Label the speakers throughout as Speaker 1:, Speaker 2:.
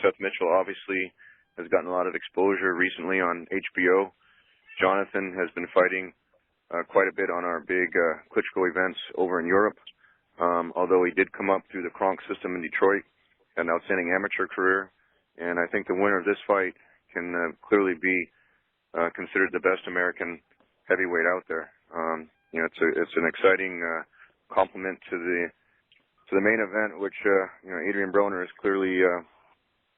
Speaker 1: Seth Mitchell obviously has gotten a lot of exposure recently on HBO. Johnathan has been fighting quite a bit on our big Klitschko events over in Europe. Although he did come up through the Kronk system in Detroit, had an outstanding amateur career, and I think the winner of this fight can clearly be considered the best American heavyweight out there. It's an exciting compliment to the main event, which Adrian Broner is clearly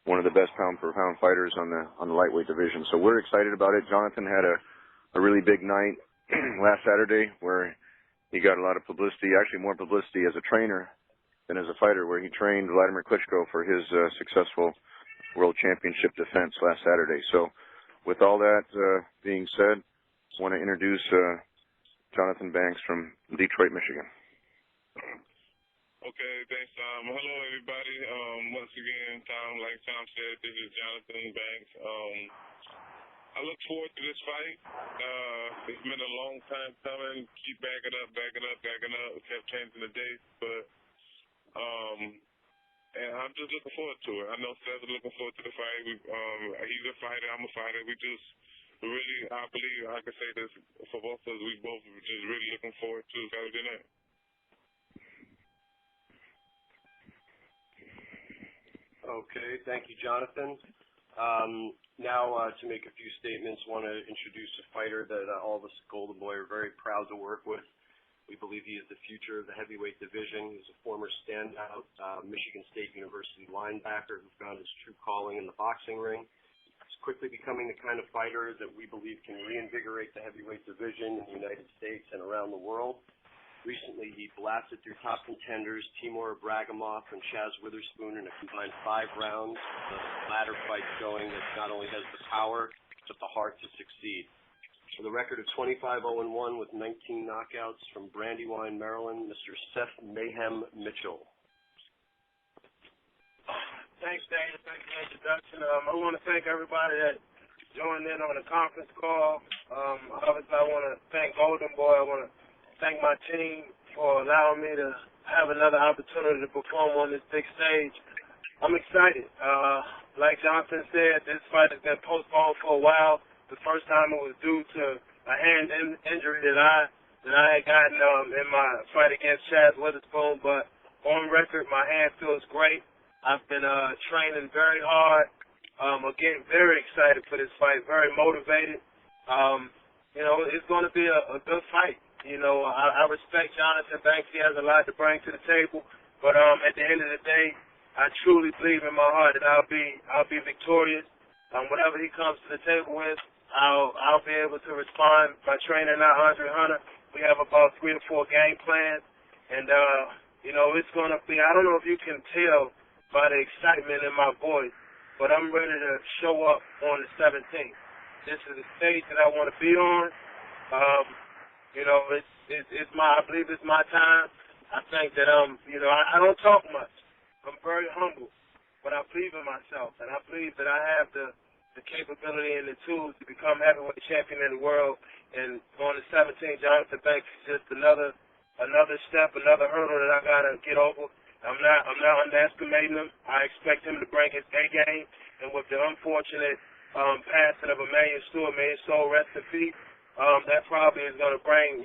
Speaker 1: one of the best pound-for-pound fighters on the lightweight division. So we're excited about it. Johnathan had a really big night last Saturday where he got a lot of publicity, actually more publicity as a trainer than as a fighter, where he trained Vladimir Klitschko for his successful world championship defense last Saturday. So with all that being said, I want to introduce Johnathan Banks from Detroit, Michigan.
Speaker 2: Okay, thanks, Tom. Hello, everybody. Once again, Tom, like Tom said, this is Johnathan Banks. I look forward to this fight. It's been a long time coming. Keep backing up. We kept changing the dates, but and I'm just looking forward to it. I know Seth is looking forward to the fight. He's a fighter. I'm a fighter. We really, I believe I can say this for both of us. We both are just really looking forward to Saturday night.
Speaker 3: Okay, thank you, Johnathan. Now, to make a few statements, want to introduce a fighter that all of us at Golden Boy are very proud to work with. We believe he is the future of the heavyweight division. He's a former standout Michigan State University linebacker who found his true calling in the boxing ring. He's quickly becoming the kind of fighter that we believe can reinvigorate the heavyweight division in the United States and around the world. Recently, he blasted through top contenders Timur Bragimov and Chaz Witherspoon in a combined 5 rounds. The latter fight showing that not only has the power, but the heart to succeed. With a record of 25-0-1 with 19 knockouts from Brandywine, Maryland, Mr. Seth Mayhem Mitchell.
Speaker 4: Thanks, Dave. Thanks for the introduction. I want to thank everybody that joined in on the conference call. Obviously, I want to thank Golden Boy. I want to thank my team for allowing me to have another opportunity to perform on this big stage. I'm excited. Like Johnson said, this fight has been postponed for a while. The first time it was due to a hand injury that I had gotten in my fight against Chaz Witherspoon. But on record, my hand feels great. I've been training very hard. Again, very excited for this fight, very motivated. It's going to be a good fight. I respect Johnathan Banks. He has a lot to bring to the table. But at the end of the day, I truly believe in my heart that I'll be victorious. Whatever he comes to the table with, I'll be able to respond. My trainer, not Andre Hunter, we have about 3 or 4 game plans. And, it's going to be, I don't know if you can tell by the excitement in my voice, but I'm ready to show up on the 17th. This is the stage that I want to be on. I believe it's my time. I think that I don't talk much. I'm very humble, but I believe in myself, and I believe that I have the capability and the tools to become heavyweight champion in the world. And on the 17th, Johnathan Banks is just another step, another hurdle that I gotta get over. I'm not underestimating him. I expect him to bring his A game, and with the unfortunate passing of Emmanuel Stewart, may his soul rest in peace. That probably is going to bring,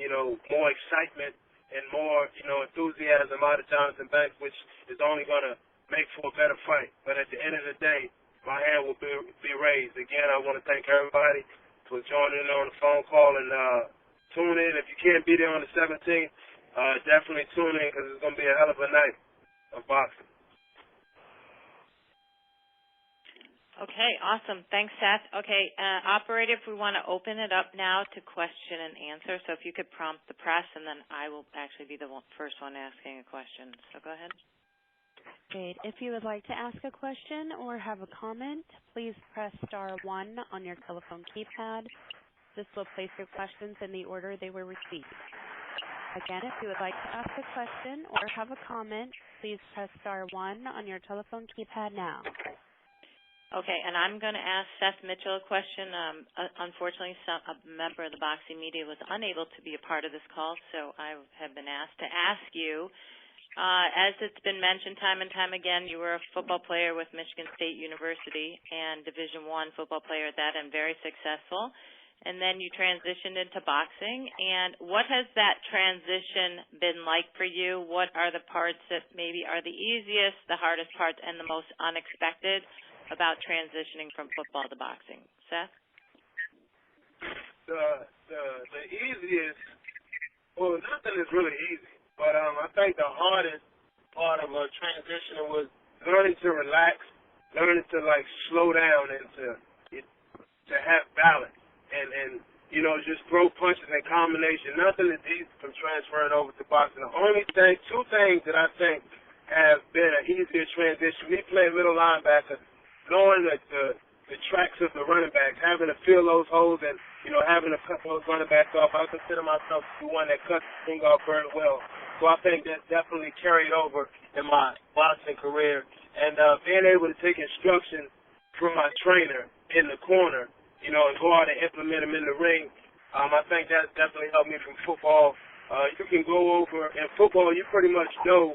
Speaker 4: more excitement and more, enthusiasm out of Johnathan Banks, which is only going to make for a better fight. But at the end of the day, my hand will be raised. Again, I want to thank everybody for joining in on the phone call and tune in. If you can't be there on the 17th, definitely tune in because it's going to be a hell of a night of boxing.
Speaker 5: Okay, awesome. Thanks, Seth. Okay, operator, if we want to open it up now to question and answer, so if you could prompt the press, and then I will actually be the first one asking a question. So go ahead.
Speaker 6: Great. If you would like to ask a question or have a comment, please press *1 on your telephone keypad. This will place your questions in the order they were received. Again, if you would like to ask a question or have a comment, please press *1 on your telephone keypad now.
Speaker 5: Okay, and I'm going to ask Seth Mitchell a question. Unfortunately, a member of the boxing media was unable to be a part of this call, so I have been asked to ask you As it's been mentioned time and time again, you were a football player with Michigan State University and Division I football player at that, and very successful. And then you transitioned into boxing. And what has that transition been like for you? What are the parts that maybe are the easiest, the hardest parts, and the most unexpected about transitioning from football to boxing? Seth?
Speaker 4: The easiest, well, nothing is really easy, but I think the hardest part of transitioning was learning to relax, learning to like slow down and to have balance and you know, just throw punches and combination. Nothing is easy from transferring over to boxing. The only thing, two things that I think have been an easier transition. Me playing middle linebacker, knowing that the tracks of the running backs, having to fill those holes and, you know, having to cut those running backs off. I consider myself to be one that cuts the thing off very well. So I think that definitely carried over in my boxing career. And being able to take instruction from my trainer in the corner, you know, and go out and implement them in the ring, I think that definitely helped me from football. You can go over, in football, you pretty much know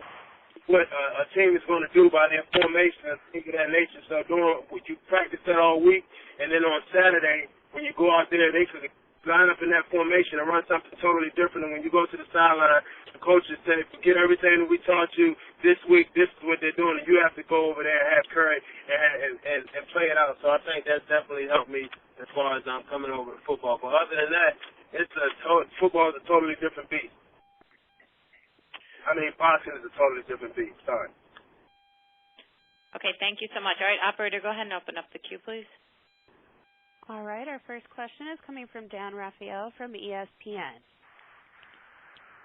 Speaker 4: what a team is going to do by their formation and things of that nature. So you practice that all week, and then on Saturday, when you go out there, they could line up in that formation and run something totally different. And when you go to the sideline, the coaches say, forget everything that we taught you this week, this is what they're doing, and you have to go over there and have courage and play it out. So I think that's definitely helped me as far as I'm coming over to football. But other than that, football is a totally different beast. I mean, boxing is a totally different beast. Sorry.
Speaker 5: Okay, thank you so much. All right, operator, go ahead and open up the queue, please.
Speaker 6: All right, our first question is coming from Dan Raphael from ESPN.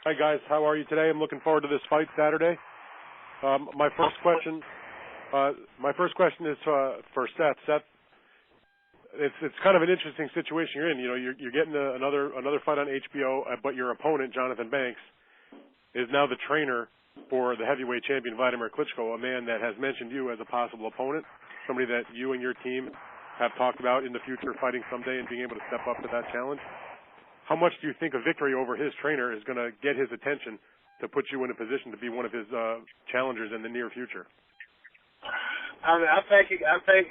Speaker 7: Hi, guys. How are you today? I'm looking forward to this fight Saturday. My first question is for Seth. Seth, it's kind of an interesting situation you're in. You know, you're getting another fight on HBO, but your opponent, Johnathan Banks, is now the trainer for the heavyweight champion Vladimir Klitschko, a man that has mentioned you as a possible opponent, somebody that you and your team have talked about in the future fighting someday and being able to step up to that challenge. How much do you think a victory over his trainer is going to get his attention to put you in a position to be one of his challengers in the near future?
Speaker 4: I mean, I think he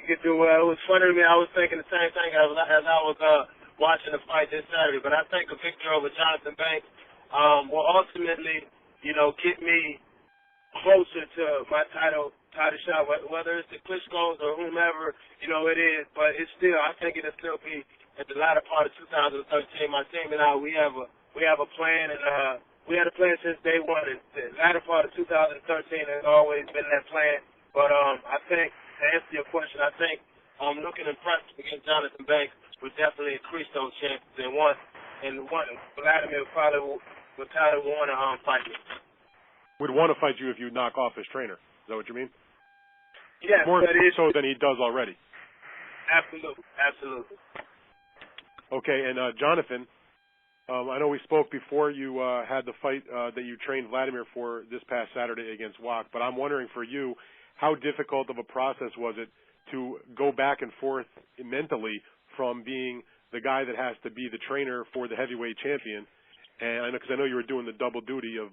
Speaker 4: could do well. It was funny to me. I was thinking the same thing as I was watching the fight this Saturday. But I think a victory over Johnathan Banks will ultimately, you know, get me closer to my title shot, whether it's the Klitschko's or whomever, you know, it is. But it's still, I think it'll still be at the latter part of 2013. My team and I, we have a plan, and we had a plan since day one. And the latter part of 2013 has always been that plan. But I think, to answer your question, I think looking impressed against Johnathan Banks would definitely increase those chances. And Vladimir probably would want to fight me.
Speaker 7: Would want to fight you if you knock off his trainer. Is that what you mean?
Speaker 4: Yes.
Speaker 7: More so than he does already.
Speaker 4: Absolutely.
Speaker 7: Okay, and Johnathan, I know we spoke before you had the fight that you trained Vladimir for this past Saturday against Wach, but I'm wondering for you, how difficult of a process was it to go back and forth mentally from being the guy that has to be the trainer for the heavyweight champion, and because I know you were doing the double duty of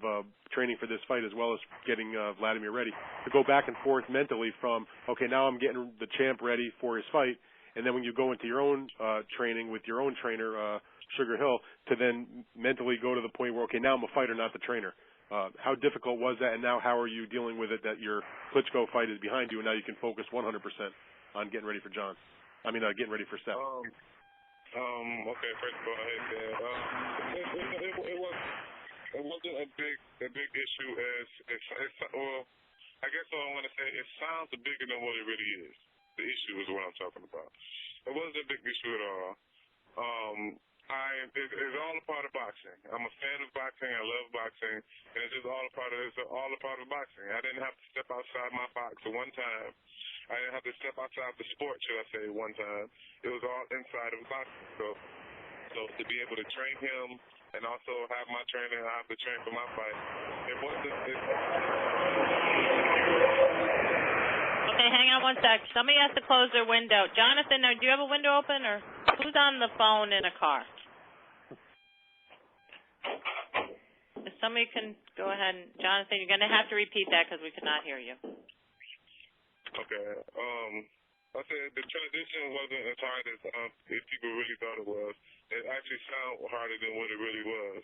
Speaker 7: training for this fight as well as getting Vladimir ready, to go back and forth mentally from, okay, now I'm getting the champ ready for his fight, and then when you go into your own training with your own trainer, Sugar Hill, to then mentally go to the point where, okay, now I'm a fighter, not the trainer. How difficult was that, and now how are you dealing with it that your Klitschko fight is behind you, and now you can focus 100% on getting ready for getting ready for Seth?
Speaker 2: Okay, first of all, hey, Dan. It wasn't a big issue well, I guess what I want to say, it sounds bigger than what it really is. The issue is what I'm talking about. It wasn't a big issue at all. It's all a part of boxing. I'm a fan of boxing. I love boxing, and it's just all a part of boxing. I didn't have to step outside my box one time. I didn't have to step outside the sport, should I say, one time. It was all inside of boxing. So to be able to train him and also have my trainer, I have to train for my fight. It wasn't.
Speaker 5: Okay, hang on one sec. Somebody has to close their window. Johnathan, do you have a window open, or who's on the phone in a car? Mr. somebody can go ahead and, Johnathan, you're going to have to repeat that because we could not hear you.
Speaker 2: Okay. I said the transition wasn't as hard as people really thought it was. It actually sounded harder than what it really was.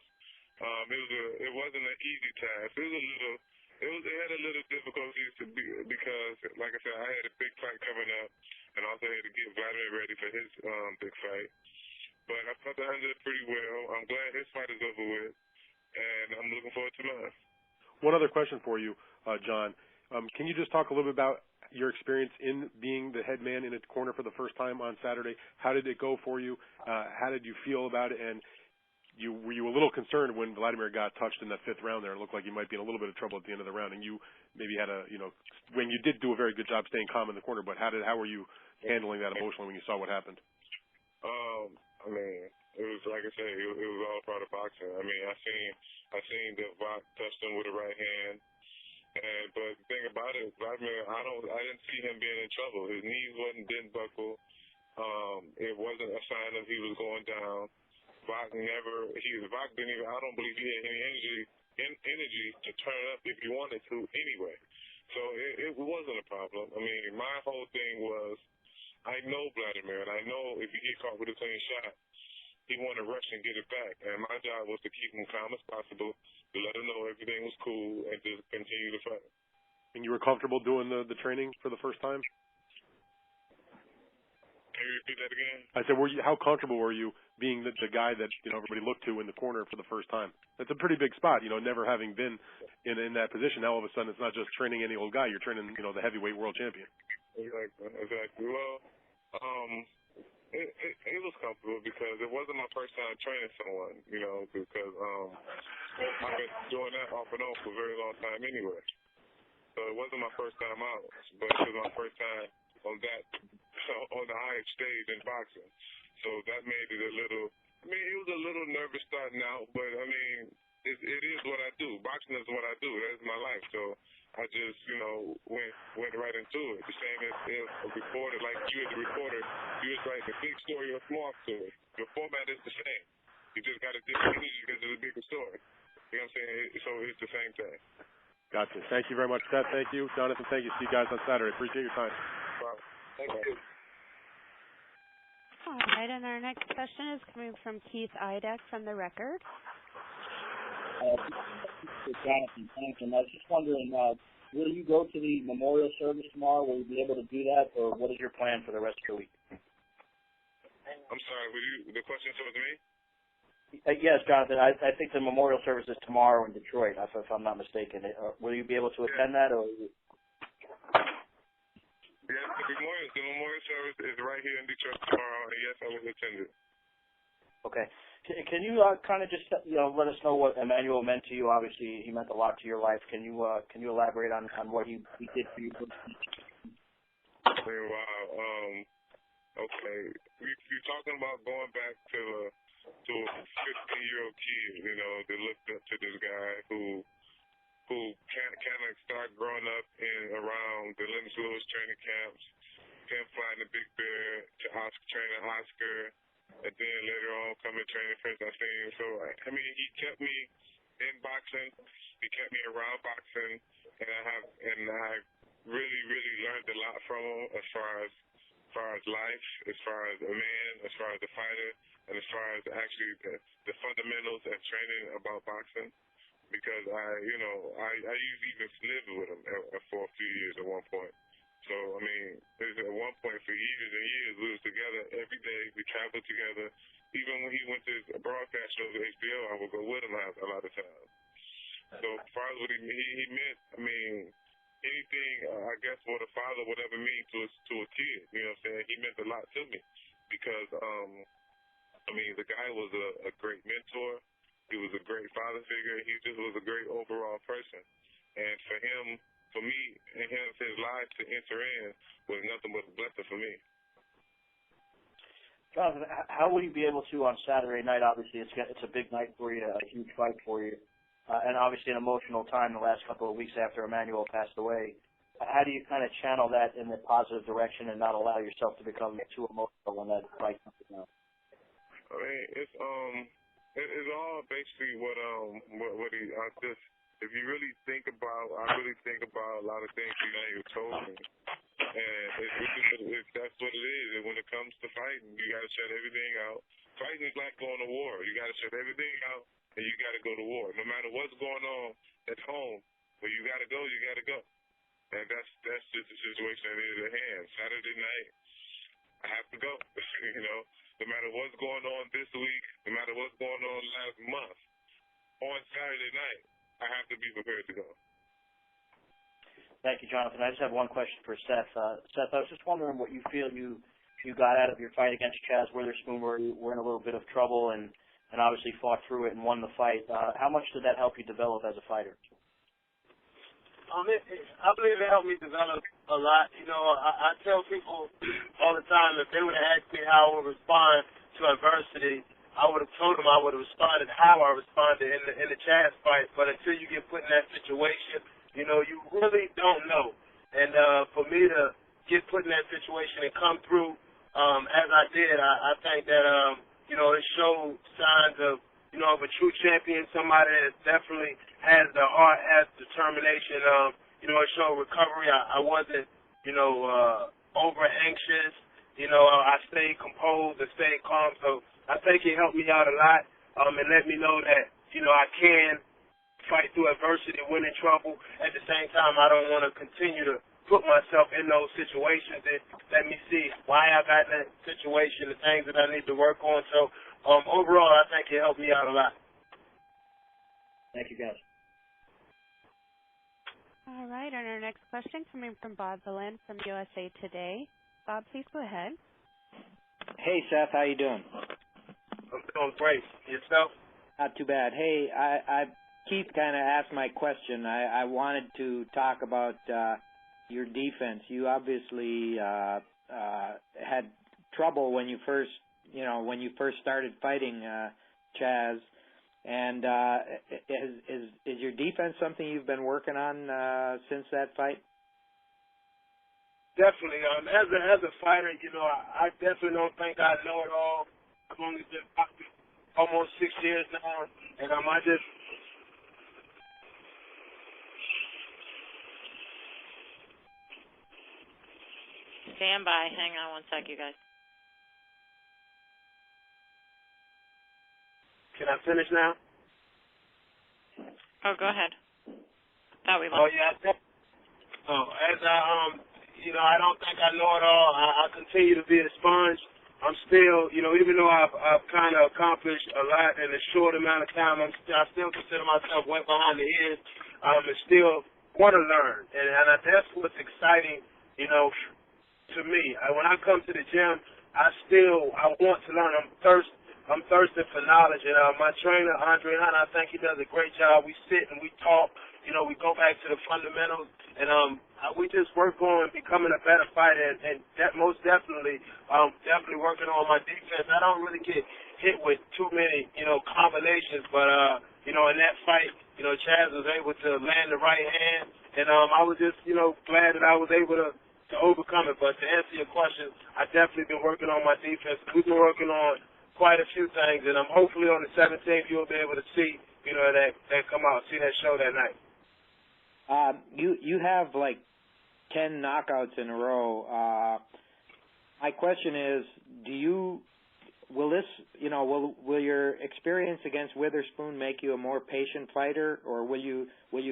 Speaker 2: It wasn't an easy task. It had a little difficulties because, like I said, I had a big fight coming up, and also had to get Vladimir ready for his big fight. But I thought I handled it pretty well. I'm glad his fight is over with, and I'm looking forward to mine.
Speaker 7: One other question for you, John. Can you just talk a little bit about your experience in being the head man in a corner for the first time on Saturday? How did it go for you? How did you feel about it? And were you a little concerned when Vladimir got touched in that 5th round there? It looked like he might be in a little bit of trouble at the end of the round, and you maybe had when you did do a very good job staying calm in the corner, but how were you handling that emotionally when you saw what happened?
Speaker 2: I mean, it was like I said, it was all part of boxing. I mean, I seen that Vok touched him with the right hand, but the thing about it, Vladimir, I didn't see him being in trouble. His knees didn't buckle. It wasn't a sign that he was going down. Vok didn't even, I don't believe he had any energy to turn up if he wanted to anyway. So it wasn't a problem. I mean, my whole thing was, I know Vladimir, and I know if he get caught with a clean shot, he want to rush and get it back. And my job was to keep him calm as possible, to let him know everything was cool, and just continue to fight.
Speaker 7: And you were comfortable doing the training for the first time?
Speaker 2: Can you repeat that again?
Speaker 7: I said, how comfortable were you being the guy that everybody looked to in the corner for the first time? That's a pretty big spot, never having been in that position. Now all of a sudden it's not just training any old guy, you're training the heavyweight world champion.
Speaker 2: Exactly. Well, it was comfortable because it wasn't my first time training someone, because I've been doing that off and on for a very long time anyway. So it wasn't my first time out, but it was my first time on the highest stage in boxing. So that made it it was a little nervous starting out, but I mean, it is what I do. Boxing is what I do. That's my life. So I just, went right into it. The same as a reporter, like you as a reporter, you was writing a big story or a small story. The format is the same. You just got a different energy because it's a bigger story. You know what I'm saying? So it's the same thing.
Speaker 7: Gotcha. Thank you very much, Seth. Thank you. Johnathan, thank you. See you guys on Saturday. Appreciate your time.
Speaker 2: Thank you.
Speaker 6: All right, and our next question is coming from Keith Idek from The Record.
Speaker 8: Johnathan, thanks. And I was just wondering, will you go to the memorial service tomorrow? Will you be able to do that, or what is your plan for the rest of the week?
Speaker 2: I'm sorry, the question was me?
Speaker 8: Yes, Johnathan. I think the memorial service is tomorrow in Detroit, if I'm not mistaken. Will you be able to attend that, or?
Speaker 2: Yes, the memorial service is right here in Detroit tomorrow, and yes, I will attend it.
Speaker 8: Okay. Can you kind of just let us know what Emmanuel meant to you? Obviously, he meant a lot to your life. Can you elaborate on what he did for you?
Speaker 2: Wow. Okay. You're talking about going back to a 15-year-old kid, that looked up to this guy who kind of started growing up around the Lennox Lewis training camps, him flying the Big Bear to training Oscar, and then later on coming training Prince Austin. So, I mean, he kept me in boxing. He kept me around boxing, and I really, really learned a lot from him as far as life, as far as a man, as far as a fighter, and as far as actually the fundamentals and training about boxing. Because I used to even live with him for a few years at one point. So, I mean, at one point for years and years, we was together every day. We traveled together. Even when he went to broadcast shows at HBO, I would go with him a lot of times. So, as far as what he meant, I mean, anything, I guess, what a father would ever mean to a kid, you know what I'm saying? He meant a lot to me because, I mean, the guy was a great mentor. He was a great father figure. He just was a great overall person. And for me, and his life to enter in was nothing but a blessing for me.
Speaker 8: Johnathan, how will you be able to on Saturday night? Obviously, it's a big night for you, a huge fight for you, and obviously an emotional time the last couple of weeks after Emmanuel passed away. How do you kind of channel that in the positive direction and not allow yourself to become too emotional when that fight comes down?
Speaker 2: I mean, It's all basically what he just. If you really think about, I really think about a lot of things he ain't even told me. And that's what it is. And when it comes to fighting, you got to shut everything out. Fighting is like going to war. You got to shut everything out, and you got to go to war. No matter what's going on at home, when you got to go, you got to go. And that's just the situation that is at hand. Saturday night, I have to go. No matter what's going on this week, no matter what's going on last month, on Saturday night, I have to be prepared to go.
Speaker 8: Thank you, Johnathan. I just have one question for Seth. Seth, I was just wondering what you feel you got out of your fight against Chaz Witherspoon, where you were in a little bit of trouble and obviously fought through it and won the fight. How much did that help you develop as a fighter?
Speaker 4: I believe it helped me develop a lot. I tell people all the time, if they would have asked me how I would respond to adversity, I would have told them I would have responded how I responded in the Chaz fight. But until you get put in that situation, you really don't know. And for me to get put in that situation and come through as I did, I think that it showed signs of of a true champion, somebody that definitely has the heart, has determination. It showed recovery. I wasn't over anxious. I stayed composed and stayed calm. So I think it helped me out a lot and let me know that, I can fight through adversity, win in trouble. At the same time, I don't want to continue to put myself in those situations and let me see why I got in that situation, the things that I need to work on. So overall, I think it helped me out a lot.
Speaker 8: Thank you, guys.
Speaker 6: All right, and our next question coming from Bob Villan from USA Today. Bob, please go ahead.
Speaker 9: Hey, Seth, how you doing?
Speaker 4: I'm doing great. Yourself?
Speaker 9: Not too bad. Hey, Keith kind of asked my question. I wanted to talk about your defense. You obviously had trouble when you first started fighting Chaz. And is your defense something you've been working on since that fight?
Speaker 4: Definitely. As a fighter, I definitely don't think I know it all. I've only been boxing almost 6 years now, and I just
Speaker 5: stand by. Hang on one sec, you guys.
Speaker 4: Can I finish now?
Speaker 5: Oh, go ahead. Thought we lost.
Speaker 4: Oh yeah. I don't think I know it all. I continue to be a sponge. I'm still, even though I've kind of accomplished a lot in a short amount of time, I still consider myself wet behind the ears. And still want to learn, and that's what's exciting, to me. When I come to the gym, I want to learn. I'm thirsty for knowledge, and my trainer, Andre Hunt, I think he does a great job. We sit and we talk, we go back to the fundamentals, and we just work on becoming a better fighter, and that most definitely working on my defense. I don't really get hit with too many, combinations, but, in that fight, Chaz was able to land the right hand, and I was just, glad that I was able to overcome it. But to answer your question, I've definitely been working on my defense. We've been working on quite a few things, and hopefully on the 17th you'll be able to see, that come out, see that show that night.
Speaker 9: You have like 10 knockouts in a row. My question is, will your experience against Witherspoon make you a more patient fighter, or will you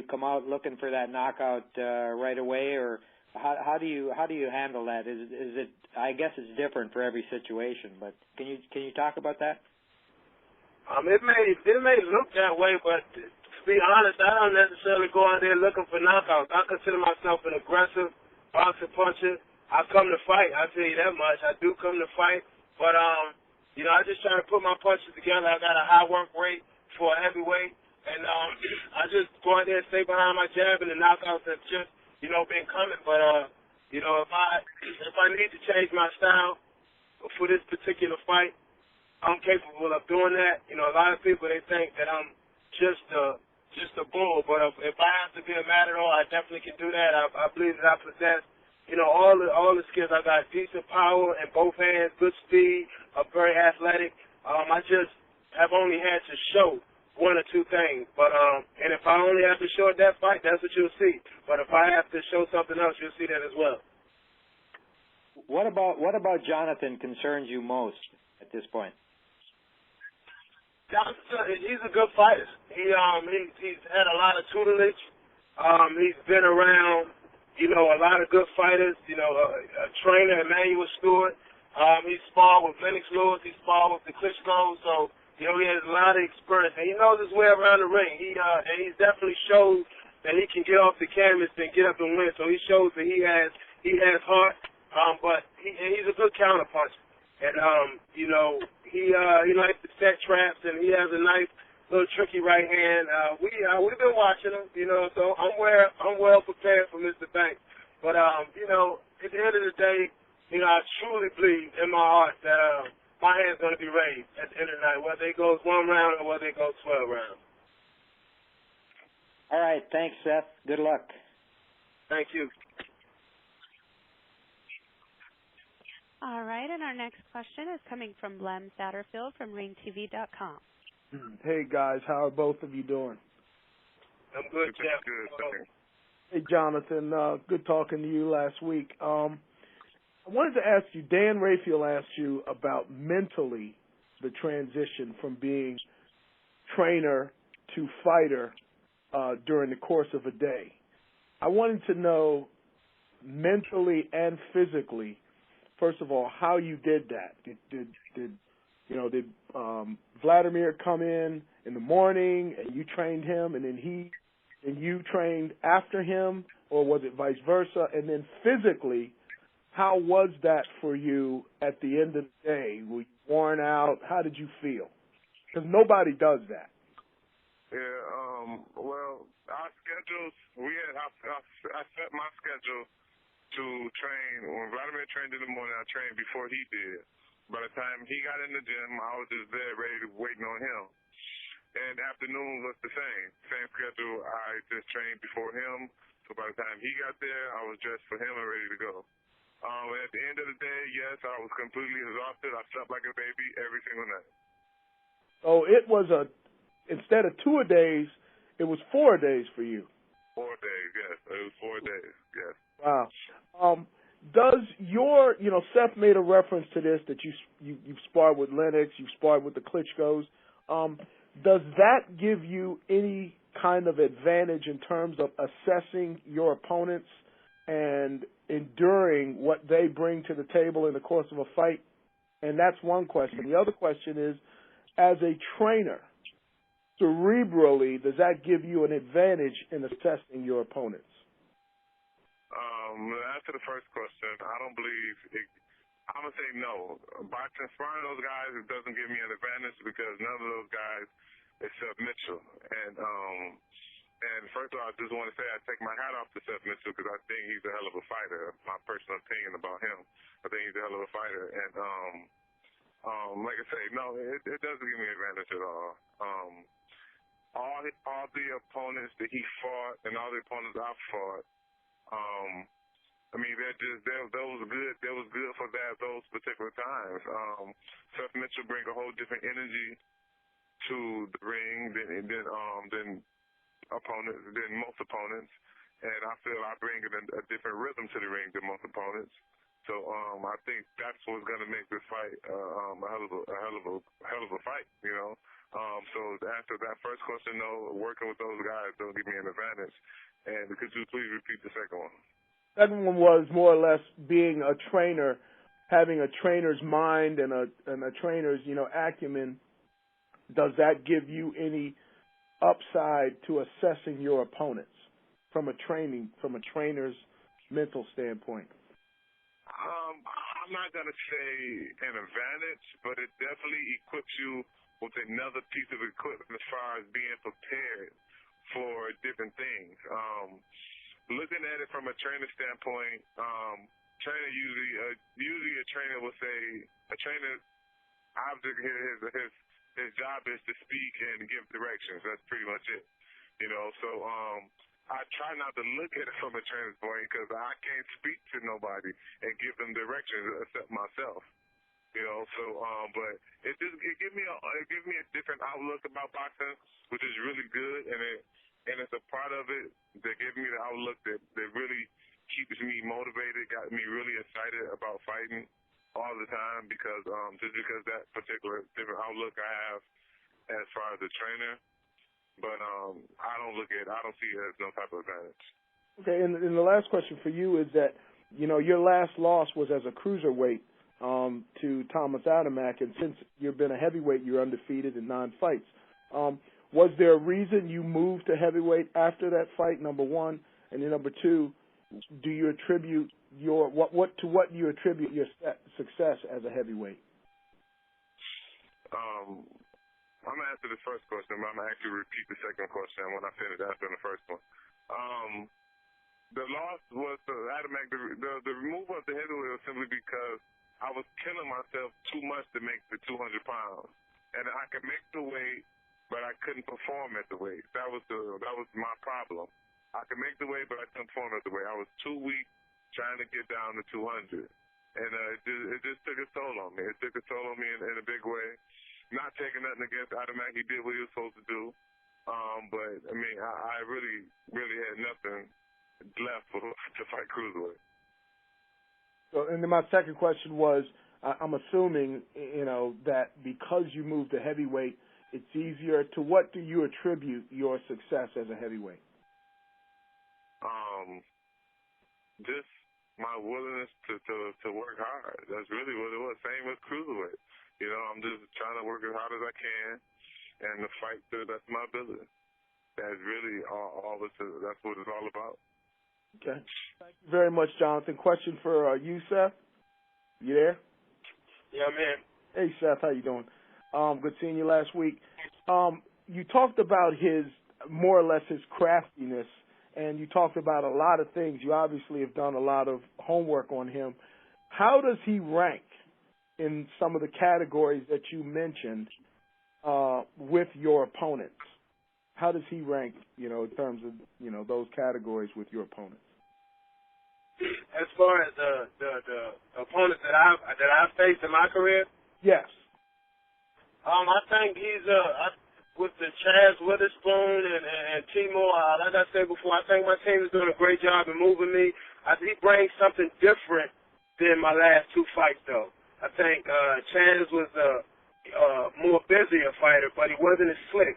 Speaker 9: come out looking for that knockout right away, or how do you handle that? Is it? I guess it's different for every situation, but can you talk about that?
Speaker 4: It may look that way, but to be honest, I don't necessarily go out there looking for knockouts. I consider myself an aggressive boxer puncher. I come to fight. I'll tell you that much. I do come to fight, but I just try to put my punches together. I got a high work rate for a heavyweight, and I just go out there and stay behind my jab, and the knockouts have just been coming. But if I need to change my style for this particular fight, I'm capable of doing that. A lot of people, they think that I'm just a bull, but if I have to be a matador, I definitely can do that. I believe that I possess, all the skills. I got decent power in both hands, good speed. I'm very athletic. I just have only had to show one or two things. But and if I only have to show at that fight, that's what you'll see. But if I have to show something else, you'll see that as well.
Speaker 9: What about Johnathan concerns you most at this point?
Speaker 4: Johnathan, he's a good fighter. He's had a lot of tutelage. He's been around, a lot of good fighters. A trainer, Emmanuel Stewart. He sparred with Lennox Lewis. He sparred with the Klitschko. So he has a lot of experience, and he knows his way around the ring. And he's definitely showed that he can get off the canvas and get up and win. So he shows that he has heart. But he's a good counterpuncher. And he likes to set traps, and he has a nice little tricky right hand. We've been watching him, so I'm well prepared for Mr. Banks. But at the end of the day, I truly believe in my heart that my hand's going to be raised at the end of the night, whether it goes 1 round or whether it goes 12 rounds.
Speaker 9: All right, thanks, Seth. Good luck.
Speaker 4: Thank you.
Speaker 6: All right, and our next question is coming from Lem Satterfield from RingTV.com.
Speaker 10: Hey, guys. How are both of you doing?
Speaker 4: I'm good, Jeff.
Speaker 2: Good.
Speaker 10: Hey, Johnathan. Good talking to you last week. I wanted to ask you, Dan Rayfield asked you about mentally the transition from being trainer to fighter during the course of a day. I wanted to know mentally and physically, first of all, how you did that. Did Vladimir come in the morning and you trained him, and then you trained after him, or was it vice versa? And then physically, how was that for you at the end of the day? Were you worn out? How did you feel? Because nobody does that.
Speaker 2: Yeah. Well, our schedules. I set my schedule to train. When Vladimir trained in the morning, I trained before he did. By the time he got in the gym, I was just there ready, waiting on him. And afternoon was the same schedule. I just trained before him. So by the time he got there, I was dressed for him and ready to go. At the end of the day, yes, I was completely exhausted. I slept like a baby every single night.
Speaker 10: So it was instead of 2 days, it was 4 days for you.
Speaker 2: 4 days, yes. It was 4 days, yes.
Speaker 10: Wow. Does your, Seth made a reference to this, that you've sparred with Lennox, you've sparred with the Klitschkos. Does that give you any kind of advantage in terms of assessing your opponents and enduring what they bring to the table in the course of a fight? And that's one question. The other question is, as a trainer, cerebrally, does that give you an advantage in assessing your opponents?
Speaker 2: After the first question, I don't believe it. I'm going to say no. By sparring those guys, it doesn't give me an advantage because none of those guys is Seth Mitchell. And first of all, I just want to say I take my hat off to Seth Mitchell because I think he's a hell of a fighter. My personal opinion about him, I think he's a hell of a fighter. And like I say, no, it doesn't give me an advantage at all. All the opponents that he fought and all the opponents I fought, I mean, that was good. That was good for those particular times. Seth Mitchell brings a whole different energy to the ring than most opponents, and I feel I bring a different rhythm to the ring than most opponents. So I think that's what's going to make this fight a hell of a fight. So to answer that first question, no, working with those guys don't give me an advantage. And could you please repeat the second one?
Speaker 10: Second one was more or less being a trainer, having a trainer's mind and a trainer's, acumen. Does that give you any upside to assessing your opponents from a trainer's mental standpoint?
Speaker 2: I'm not going to say an advantage, but it definitely equips you with another piece of equipment as far as being prepared for different things. Looking at it from a trainer standpoint, trainer usually a trainer will say a trainer object his job is to speak and give directions. That's pretty much it. So I try not to look at it from a trainer's point because I can't speak to nobody and give them directions except myself. So, but it gave me a different outlook about boxing, which is really good, and it's a part of it that gave me the outlook that really keeps me motivated, got me really excited about fighting all the time because that particular different outlook I have as far as a trainer. But I don't see it as no type of advantage.
Speaker 10: Okay, and the last question for you is that, your last loss was as a cruiserweight to Thomas Adamek, and since you've been a heavyweight, you're undefeated in 9 fights. Was there a reason you moved to heavyweight after that fight, number one? And then number two, do you attribute what do you attribute your success as a heavyweight?
Speaker 2: I'm going to answer the first question, but I'm going to actually repeat the second question when I finish answering the first one. The loss was the Adamek. The removal of the heavyweight was simply because I was killing myself too much to make the 200 pounds. And I could make the weight, but I couldn't perform at the weight. That was my problem. I could make the weight, but I couldn't perform at the weight. I was too weak trying to get down to 200. And it just took a toll on me. It took a toll on me in a big way. Not taking nothing against Adamek. He did what he was supposed to do. But, I mean, I really, really had nothing left to fight cruiserweight.
Speaker 10: So, and then my second question was, I'm assuming, that because you moved to heavyweight, it's easier. To what do you attribute your success as a heavyweight?
Speaker 2: Just my willingness to work hard. That's really what it was. Same with cruiserweight. I'm just trying to work as hard as I can and to fight to the best of my ability. That's really that's what it's all about.
Speaker 10: Okay. Thank you very much, Johnathan. Question for you, Seth. You there?
Speaker 4: Yeah, man.
Speaker 10: Hey, Seth. How you doing? Good seeing you last week. You talked about more or less his craftiness, and you talked about a lot of things. You obviously have done a lot of homework on him. How does he rank in some of the categories that you mentioned with your opponents? How does he rank, in terms of, those categories with your opponents?
Speaker 4: As far as the opponents that I've faced in my career?
Speaker 10: Yes.
Speaker 4: I think he's with the Chaz Witherspoon and Timur. Like I said before, I think my team is doing a great job in moving me. He brings something different than my last 2 fights, though. I think Chaz was a more busier fighter, but he wasn't as slick.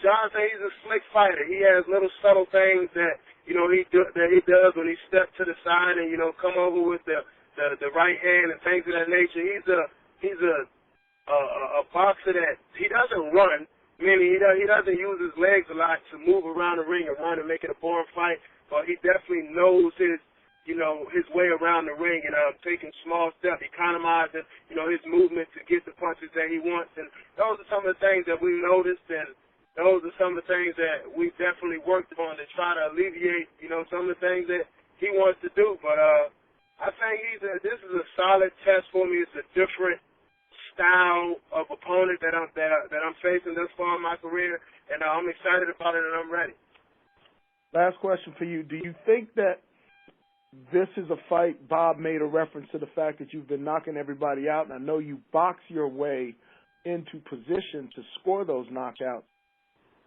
Speaker 4: Johnathan, he's a slick fighter. He has little subtle things that he does when he steps to the side and come over with the right hand and things of that nature. He's a boxer that he doesn't run, meaning he doesn't use his legs a lot to move around the ring and run and make it a boring fight. But he definitely knows his way around the ring and taking small steps, economizing his movement to get the punches that he wants. And those are some of the things that we noticed, and those are some of the things that we definitely worked on to try to alleviate, some of the things that he wants to do. But I think this is a solid test for me. It's a different style of opponent that I'm facing thus far in my career, and I'm excited about it and I'm ready.
Speaker 10: Last question for you. Do you think that this is a fight? Bob made a reference to the fact that you've been knocking everybody out, and I know you box your way into position to score those knockouts.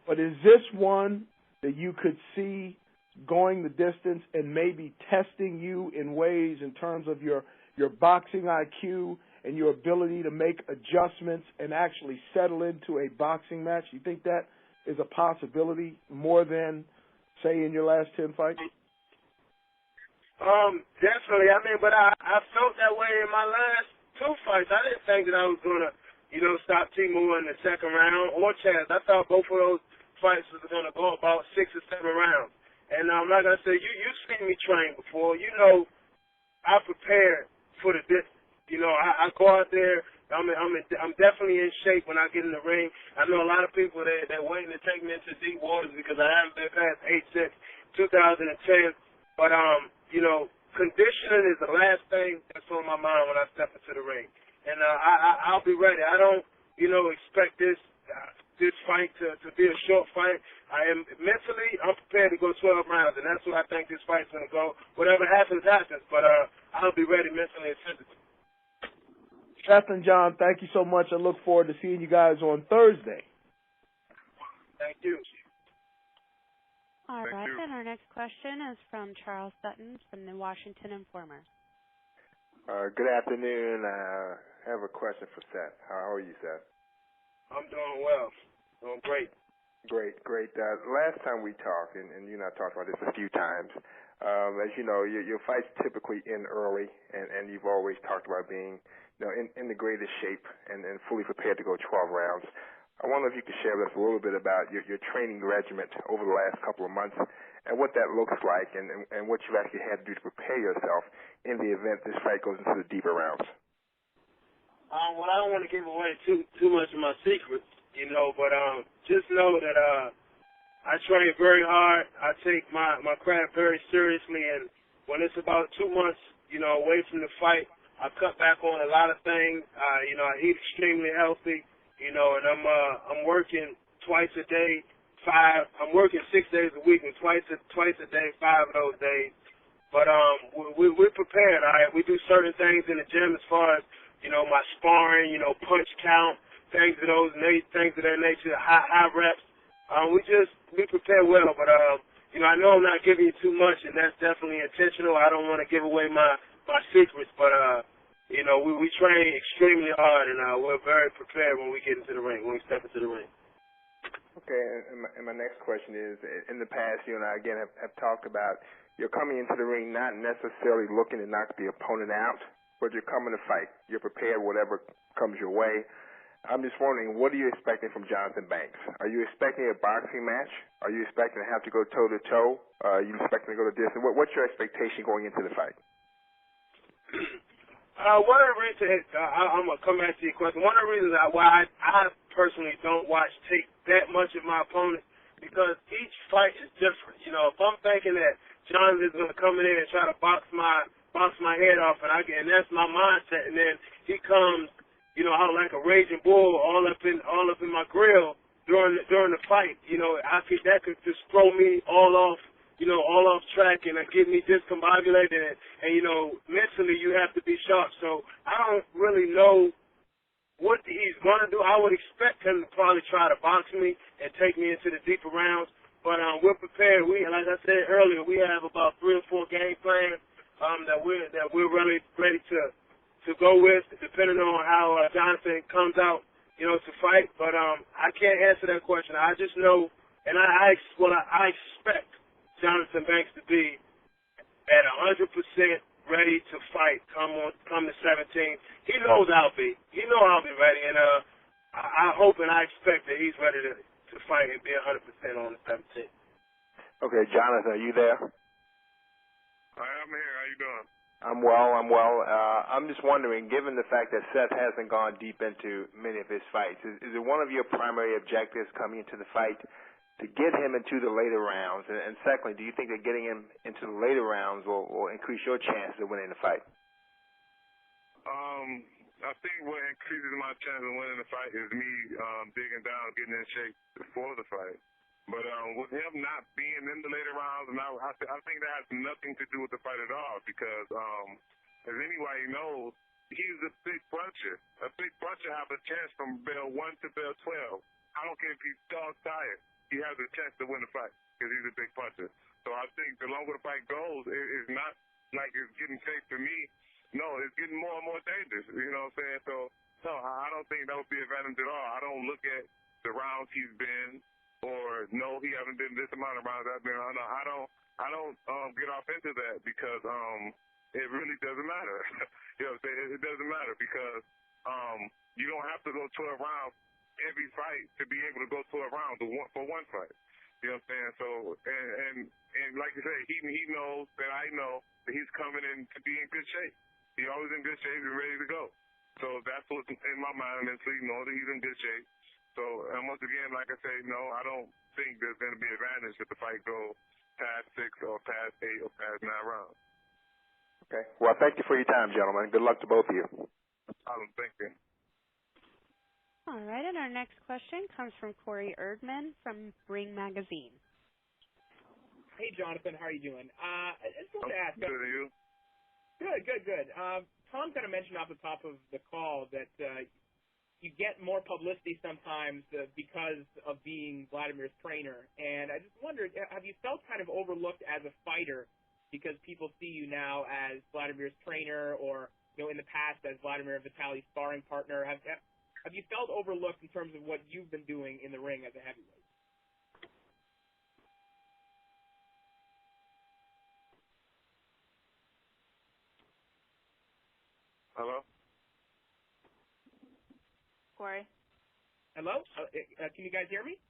Speaker 10: But is this one that you could see going the distance and maybe testing you in ways in terms of your boxing IQ and your ability to make adjustments and actually settle into a boxing match? You think that is a possibility more than, say, in your last 10 fights?
Speaker 4: Definitely. I mean, but I felt that way in my last 2 fights. I didn't think that I was going to, stop Timur in the second round or Chaz. I thought both of those fights was going to go about 6 or 7 rounds. And like I said, you've seen me train before. I prepared for the distance. I go out there. I'm definitely in shape when I get in the ring. I know a lot of people that waiting to take me into deep waters because I haven't been past 8 since 2010. But conditioning is the last thing that's on my mind when I step into the ring. And I'll be ready. I don't expect this fight to be a short fight. I'm prepared to go 12 rounds, and that's what I think this fight's going to go. Whatever happens, happens. But I'll be ready mentally and physically.
Speaker 10: Seth and John, thank you so much. I look forward to seeing you guys on Thursday.
Speaker 4: Thank you.
Speaker 6: All right, and our next question is from Charles Sutton from the Washington Informer.
Speaker 11: Good afternoon. I have a question for Seth. How are you, Seth?
Speaker 4: I'm doing well. Doing great.
Speaker 11: Great. Last time we talked, and you and I talked about this a few times, as you know, your fights typically end early, and you've always talked about being in the greatest shape and fully prepared to go 12 rounds. I wonder if you could share with us a little bit about your training regimen over the last couple of months and what that looks like and what you've actually had to do to prepare yourself in the event this fight goes into the deeper rounds.
Speaker 4: Well, I don't want to give away too much of my secrets, but just know that I train very hard. I take my craft very seriously, and when it's about 2 months, away from the fight, I cut back on a lot of things. I eat extremely healthy, and I'm working twice a day. I'm working 6 days a week, and twice a day, 5 of those days. But we're prepared. All right, we do certain things in the gym as far as my sparring, punch count, things of that nature, high reps. We prepare well, but I know I'm not giving you too much, and that's definitely intentional. I don't want to give away my secrets, but we train extremely hard, and we're very prepared when we get into the ring, when we step into the ring.
Speaker 11: Okay, and my next question is, in the past, you and I, again, have talked about you're coming into the ring not necessarily looking to knock the opponent out, but you're coming to fight. You're prepared whatever comes your way. I'm just wondering, what are you expecting from Johnathan Banks? Are you expecting a boxing match? Are you expecting to have to go toe-to-toe? Are you expecting to go the distance? What's your expectation going into the fight?
Speaker 4: One of the reasons, I'm going to come back to your question, one of the reasons why I personally don't watch tape that much of my opponents, because each fight is different. If I'm thinking that Johnathan's going to come in and try to box my head off, and that's my mindset, and then he comes, out like a raging bull all up in my grill during the fight. That could just throw me all off track and get me discombobulated, and mentally you have to be sharp. So I don't really know what he's going to do. I would expect him to probably try to box me and take me into the deeper rounds, but we're prepared. Like I said earlier, we have about 3 or 4 game plans that we're really ready to go with, depending on how Johnathan comes out, to fight. But I can't answer that question. I just know, and I expect Johnathan Banks to be at 100% ready to fight come the 17th. He knows I'll be. He knows I'll be ready, and I hope and I expect that he's ready to fight and be 100% on the 17th.
Speaker 11: Okay, Johnathan, are you there?
Speaker 2: I'm here. How you doing?
Speaker 11: I'm well. I'm just wondering, given the fact that Seth hasn't gone deep into many of his fights, is it one of your primary objectives coming into the fight to get him into the later rounds? And secondly, do you think that getting him into the later rounds will increase your chances of winning the fight?
Speaker 2: I think what increases my chance of winning the fight is me digging down, getting in shape before the fight. But with him not being in the later rounds, and I think that has nothing to do with the fight at all, because as anybody knows, he's a big puncher. A big puncher has a chance from bell 1 to bell 12. I don't care if he's dog tired. He has a chance to win the fight because he's a big puncher. So I think the longer the fight goes, it's not like it's getting safe for me. No, it's getting more and more dangerous. You know what I'm saying? So, no, I don't think that would be an advantage at all. I don't look at the rounds he's been, or no, he hasn't been this amount of rounds I've been on. No, I don't get off into that, because it really doesn't matter. You know what I'm saying? It doesn't matter, because you don't have to go 12 rounds every fight to be able to go 12 rounds for one fight. You know what I'm saying? So, and like you say, he knows that I know that he's coming in to be in good shape. He's always in good shape and ready to go. So that's what's in my mind mentally, know that he's in good shape. So, and once again, like I say, no, I don't think there's going to be an advantage if the fight goes past 6 or past 8 or past 9 rounds.
Speaker 11: Okay. Well, thank you for your time, gentlemen. Good luck to both of you.
Speaker 2: Thank you.
Speaker 6: All right, and our next question comes from Corey Erdman from Ring Magazine.
Speaker 12: Hey, Johnathan, how are you doing? I just wanted to ask.
Speaker 2: Good, are you?
Speaker 12: Good. Tom kind of mentioned off the top of the call that you get more publicity sometimes because of being Vladimir's trainer. And I just wondered, have you felt kind of overlooked as a fighter because people see you now as Vladimir's trainer, or in the past as Vladimir Vitaly's sparring partner? Have you felt overlooked in terms of what you've been doing in the ring as a heavyweight?
Speaker 2: Hello?
Speaker 5: Corey?
Speaker 12: Hello? Can you guys hear me?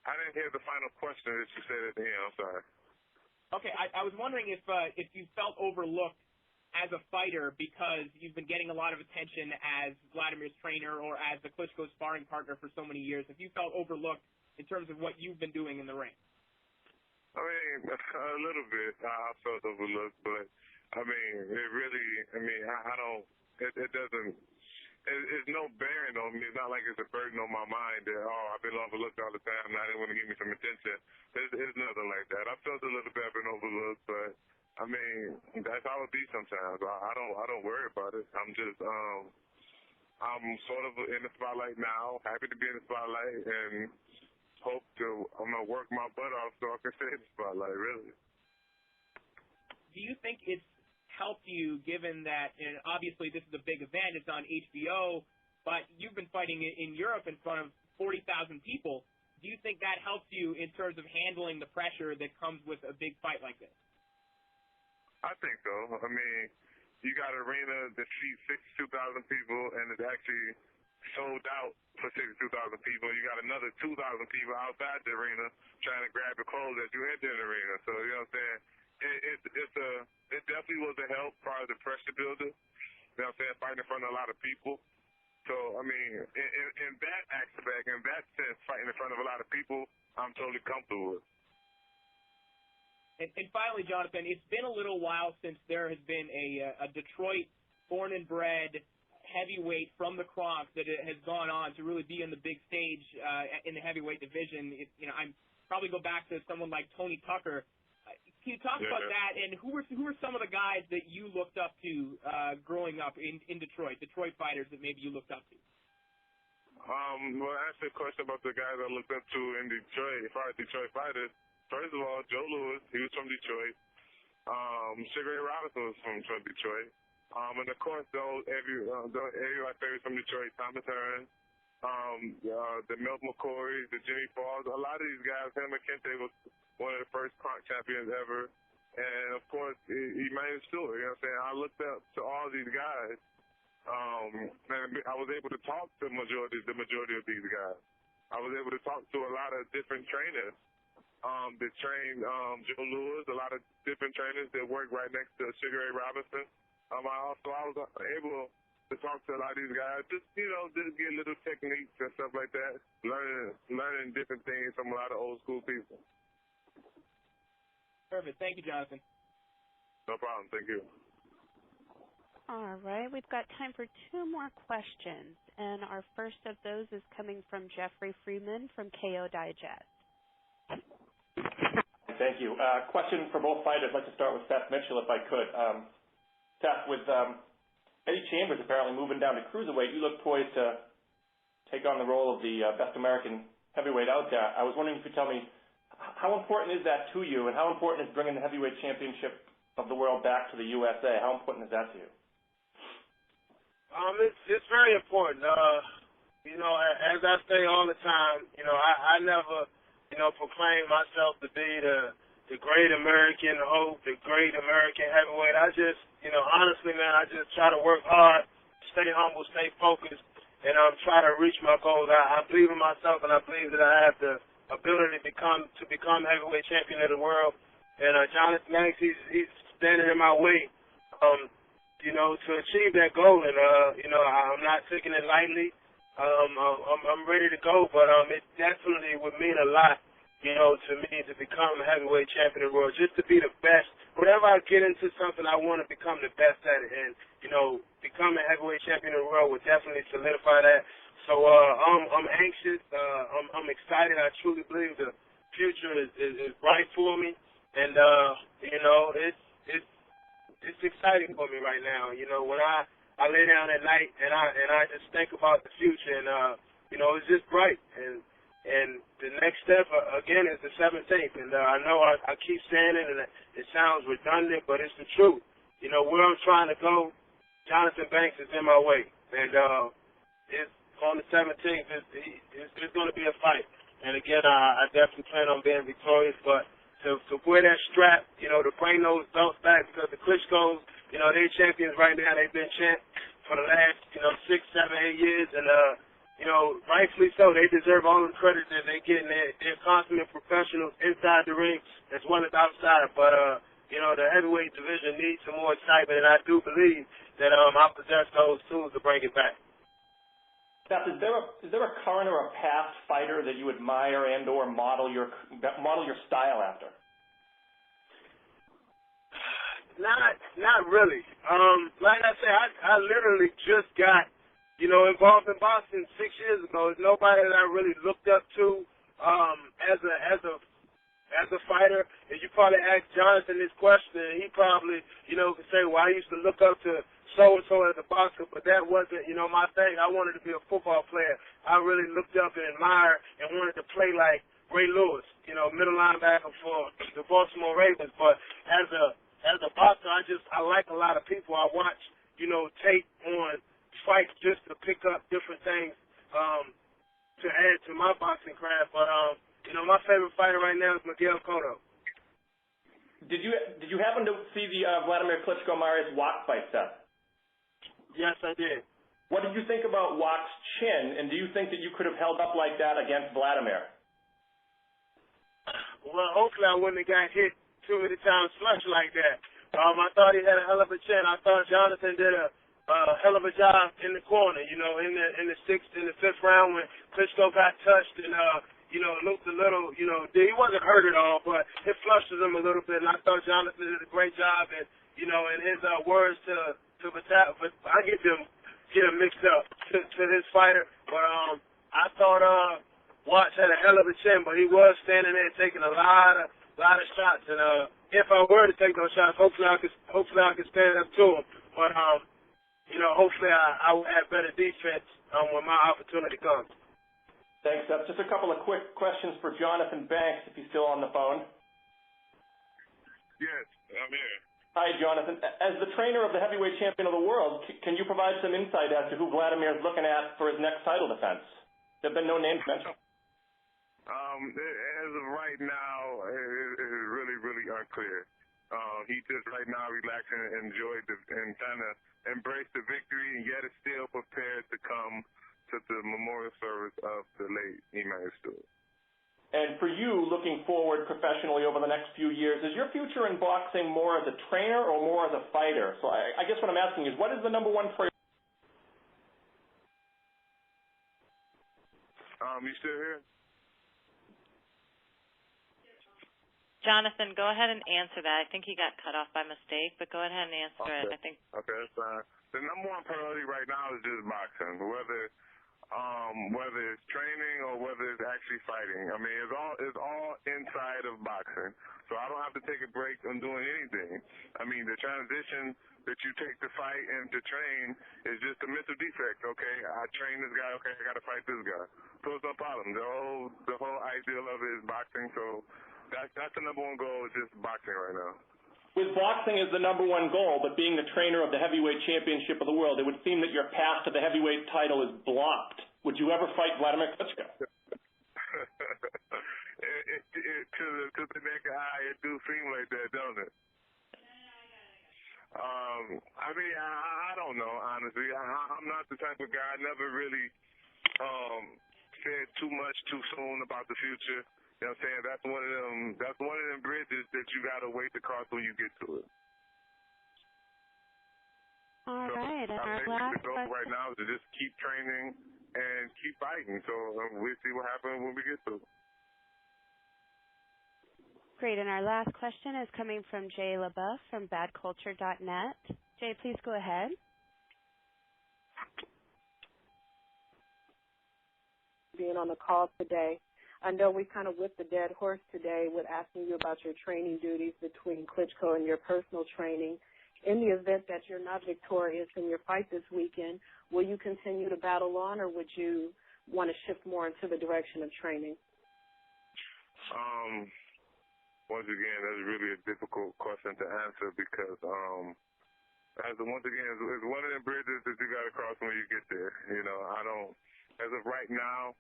Speaker 2: I didn't hear the final question that you said at the end. I'm sorry.
Speaker 12: Okay, I was wondering if you felt overlooked as a fighter because you've been getting a lot of attention as Vladimir's trainer or as the Klitschko sparring partner for so many years. If you felt overlooked in terms of what you've been doing in the ring?
Speaker 2: I mean, a little bit. I felt overlooked, but I mean, it really. I mean, I don't. It doesn't. It's no bearing on me. It's not like it's a burden on my mind that I've been overlooked all the time. Now they want to give me some attention. It's nothing like that. I felt a little bit I've been overlooked, but I mean, that's how it be sometimes. I don't worry about it. I'm just I'm sort of in the spotlight now. Happy to be in the spotlight and I'm gonna work my butt off so I can stay in the spotlight. Really.
Speaker 12: Do you think it's helped you, given that, and obviously this is a big event, it's on HBO, but you've been fighting in Europe in front of 40,000 people. Do you think that helps you in terms of handling the pressure that comes with a big fight like this?
Speaker 2: I think so. I mean, you got an arena that seats 62,000 people, and it's actually sold out for 62,000 people. You got another 2,000 people outside the arena trying to grab your clothes as you enter the arena. So, you know what I'm saying? It definitely was a help, probably the pressure builder. You know what I'm saying? Fighting in front of a lot of people. So, I mean, in that aspect, in that sense, fighting in front of a lot of people, I'm totally comfortable with.
Speaker 12: And finally, Johnathan, it's been a little while since there has been a Detroit born and bred heavyweight from the Bronx that has gone on to really be in the big stage in the heavyweight division. I'm probably go back to someone like Tony Tucker. Can you talk about that, and who were some of the guys that you looked up to growing up in Detroit fighters that maybe you looked up to?
Speaker 2: Well, I asked a question about the guys I looked up to in Detroit, as far as Detroit fighters. First of all, Joe Louis, he was from Detroit. Sugar Ray Robinson was from Detroit. And of course, everybody favorites from Detroit, Thomas Hearn, the Milt McCoys, the Jimmy Falls. A lot of these guys, Henry McKenty was one of the first Kronk champions ever. And, of course, Emmanuel Stewart. You know what I'm saying? I looked up to all these guys. And I was able to talk to the majority of these guys. I was able to talk to a lot of different trainers that trained Joe Louis, a lot of different trainers that work right next to Sugar Ray Robinson. I was able to talk to a lot of these guys, just get little techniques and stuff like that, learning different things from a lot of old school people.
Speaker 12: Perfect. Thank you, Johnathan.
Speaker 2: No problem. Thank you.
Speaker 6: All right. We've got time for two more questions, and our first of those is coming from Jeffrey Freeman from KO Digest.
Speaker 13: Thank you. Question for both fighters. I'd like to start with Seth Mitchell, if I could. Seth, with Eddie Chambers apparently moving down to cruiserweight, you look poised to take on the role of the best American heavyweight out there. I was wondering if you could tell me, how important is that to you, and how important is bringing the heavyweight championship of the world back to the USA? How important is that to you?
Speaker 4: It's very important. As I say all the time, I never, proclaim myself to be the great American hope, the great American heavyweight. I just, honestly, man, I just try to work hard, stay humble, stay focused, and try to reach my goals. I believe in myself, and I believe that I have the ability to become heavyweight champion of the world. And Johnathan Banks, he's standing in my way, to achieve that goal. And I'm not taking it lightly. I'm ready to go, but it definitely would mean a lot, to me to become a heavyweight champion of the world, just to be the best. Whenever I get into something, I want to become the best at it, and becoming a heavyweight champion of the world would definitely solidify that. So I'm anxious. I'm excited. I truly believe the future is bright for me, and it's exciting for me right now. You know, when I lay down at night and I just think about the future, and you know, it's just bright. And the next step again is the 17th. And I know I keep saying it, and it sounds redundant, but it's the truth. You know, where I'm trying to go, Johnathan Banks is in my way, and it's on the 17th. It's going to be a fight. And again, I definitely plan on being victorious, but to wear that strap, you know, to bring those belts back, because the Klitschko's, you know, they're champions right now. They've been champ for the last, you know, 6, 7, 8 years, and you know, rightfully so. They deserve all the credit that they get, and they're consummate professionals inside the ring as well as outside. But you know, the heavyweight division needs some more excitement, and I do believe that I possess those tools to bring it back.
Speaker 13: Seth, is there a current or a past fighter that you admire and/or model your style after?
Speaker 4: Not really. Like I said, I literally just got, you know, involved in boxing 6 years ago. There's nobody that I really looked up to as a fighter. If you probably ask Johnathan this question, he probably, you know, could say, well, I used to look up to so-and-so as a boxer, but that wasn't, you know, my thing. I wanted to be a football player. I really looked up and admired and wanted to play like Ray Lewis, you know, middle linebacker for the Baltimore Ravens. But as a boxer, I like a lot of people. I watch, you know, tape on fights just to pick up different things to add to my boxing craft. But you know, my favorite fighter right now is Miguel Cotto.
Speaker 13: Did you happen to see the Vladimir Klitschko-Marius Wach fight, Seth?
Speaker 4: Yes, I did.
Speaker 13: What did you think about Wach's chin, and do you think that you could have held up like that against Vladimir?
Speaker 4: Well, hopefully I wouldn't have got hit too many times flush like that. I thought he had a hell of a chin. I thought Johnathan did a hell of a job in the corner, you know, in the fifth round when Klitschko got touched and you know, looked a little, you know, he wasn't hurt at all, but it flushes him a little bit, and I thought Johnathan did a great job, and you know, in his words to Batat, but I get him mixed up to his fighter, but I thought Watts had a hell of a chin, but he was standing there taking a lot of shots, and if I were to take those shots, hopefully I could stand up to him, but you know, hopefully I will have better defense when my opportunity comes.
Speaker 13: Thanks, Seth. Just a couple of quick questions for Johnathan Banks, if he's still on the phone.
Speaker 2: Yes, I'm here.
Speaker 13: Hi, Johnathan. As the trainer of the heavyweight champion of the world, can you provide some insight as to who Vladimir is looking at for his next title defense? There have been no names mentioned.
Speaker 2: As of right now, it is really, really unclear. He just right now relaxing and enjoyed and kind of embraced the victory, and yet is still prepared to come to the memorial service of the late Emmanuel Stewart.
Speaker 13: And for you, looking forward professionally over the next few years, is your future in boxing more as a trainer or more as a fighter? So I guess what I'm asking is, what is the number one priority?
Speaker 2: You still here?
Speaker 5: Johnathan, go ahead and answer that. I think he got cut off by mistake, but go ahead and answer it. I think.
Speaker 2: Okay, that's fine. The number one priority right now is just boxing, whether it's training or whether it's actually fighting. I mean, it's all inside of boxing. So I don't have to take a break on doing anything. I mean, the transition that you take to fight and to train is just a mental defect. Okay, I train this guy. Okay, I got to fight this guy. So it's no problem. The whole ideal of it is boxing. So that's the number one goal, is just boxing right now.
Speaker 13: With boxing as the number one goal, but being the trainer of the heavyweight championship of the world, it would seem that your path to the heavyweight title is blocked. Would you ever fight Vladimir Klitschko?
Speaker 2: To the naked eye, it do seem like that, don't it? I mean, I don't know, honestly. I'm not the type of guy. I never really said too much too soon about the future. You know what I'm saying? That's one of them bridges that you gotta wait to cross when you get to it.
Speaker 6: All right. And
Speaker 2: our
Speaker 6: last
Speaker 2: goal right now is to just keep training and keep fighting. So we'll see what happens when we get to it.
Speaker 6: Great. And our last question is coming from Jay LaBeouf from badculture.net. Jay, please go ahead.
Speaker 14: Being on the call today. I know we kind of whipped the dead horse today with asking you about your training duties between Klitschko and your personal training. in the event that you're not victorious in your fight this weekend, will you continue to battle on, or would you want to shift more into the direction of training?
Speaker 2: Once again, that's really a difficult question to answer because, it's one of them bridges that you got to cross when you get there. As of right now,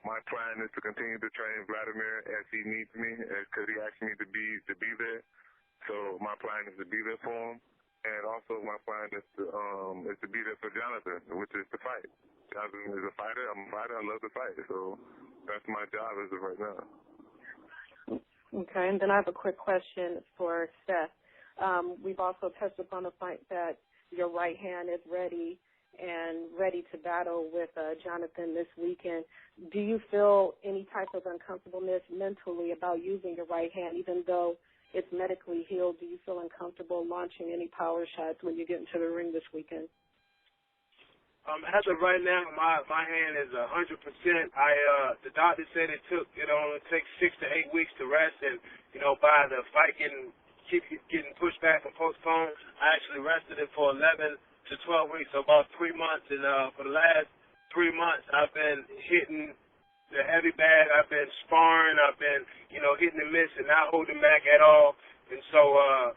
Speaker 2: my plan is to continue to train Vladimir as he needs me, because he asked me to be there. So my plan is to be there for him, and also my plan is to be there for Johnathan, which is to fight. Johnathan is a fighter. I'm a fighter. I love to fight. So that's my job as of right now.
Speaker 14: Okay, and then I have a quick question for Seth. We've also touched upon the fact that your right hand is ready to battle with Johnathan this weekend. Do you feel any type of uncomfortableness mentally about using your right hand, even though it's medically healed? Do you feel uncomfortable launching any power shots when you get into the ring this weekend?
Speaker 4: As of right now, my hand is 100%. The doctor said it only takes 6 to 8 weeks to rest, and by the fight getting pushed back and postponed, I actually rested it for 11 to 12 weeks, so about 3 months. And for the last 3 months, I've been hitting the heavy bag. I've been sparring. I've been hitting and missing, not holding back at all. And so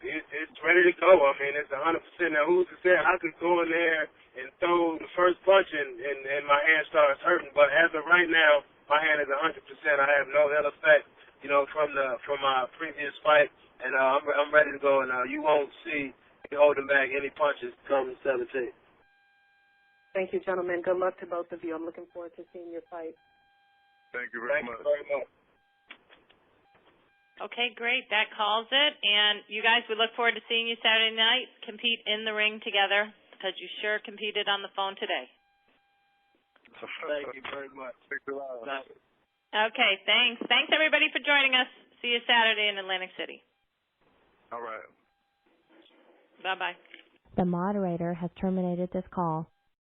Speaker 4: it's ready to go. I mean, it's 100%. Now, who's to say I could go in there and throw the first punch and my hand starts hurting? But as of right now, my hand is 100%. I have no ill effect, from my previous fight, and I'm ready to go. And you won't see me holding back any punches come 17.
Speaker 14: Thank you, gentlemen. Good luck to both of you. I'm looking forward to seeing your fight.
Speaker 2: Thank you very much.
Speaker 5: Okay, great. That calls it. And you guys, we look forward to seeing you Saturday night compete in the ring together, because you sure competed on the phone today.
Speaker 4: Thank you very much.
Speaker 2: Thanks a lot.
Speaker 5: Okay, thanks. Thanks, everybody, for joining us. See you Saturday in Atlantic City.
Speaker 2: All right.
Speaker 5: Bye-bye.
Speaker 15: The moderator has terminated this call.